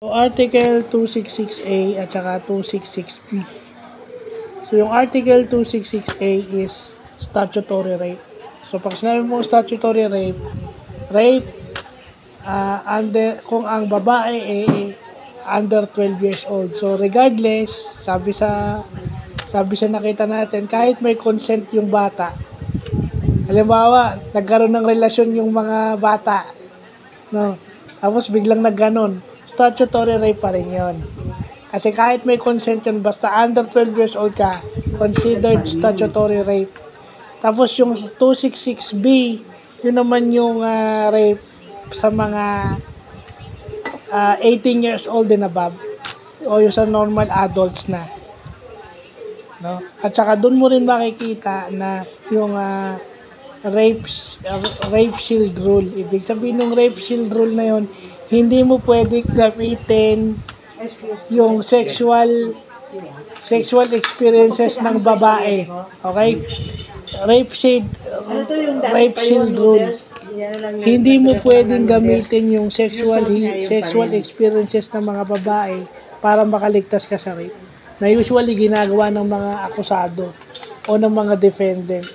So, Article 266A at saka 266B. So, yung Article 266A is statutory rape. So, pag sinabi mo statutory rape, kung ang babae under 12 years old. So, regardless, sabi sa nakita natin, kahit may consent yung bata, halimbawa, nagkaroon ng relasyon yung mga bata, no? Tapos biglang nagganon, statutory rape pa rin yun. Kasi kahit may consent yun, basta under 12 years old ka, considered statutory rape. Tapos yung 266B, yun naman yung rape sa mga 18 years old and above, o yung sa normal adults na. No? At saka doon mo rin makikita na yung rape shield rule. Ibig sabihin ng rape shield rule na yun, hindi mo pwedeng gamitin yung sexual experiences ng babae. Okay? Rape shield rule. Hindi mo pwedeng gamitin yung sexual experiences ng mga babae para makaligtas ka sa rape. Na usually ginagawa ng mga akusado o ng mga defendant.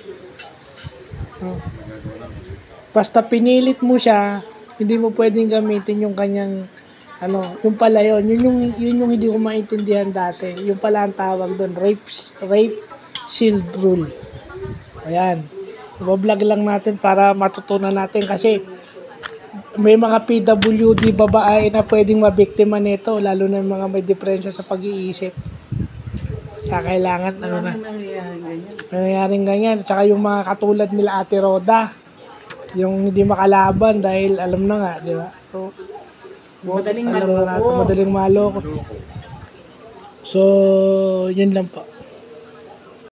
Basta pinilit mo siya, hindi mo pwedeng gamitin yung kanyang yung pala yun yung hindi ko maintindihan dati. Yung pala ang tawag doon, rape shield rule. Ayan. Iba-vlog lang natin para matutunan natin kasi may mga PWD babae na pwedeng mabiktima nito, lalo na yung mga may diferensya sa pag-iisip. Kaya kailangan nangyayaring ganyan. Tsaka yung mga katulad nila Ate Roda, yung hindi makalaban dahil alam na nga, di ba? So, madaling maloko. So, yun lang po.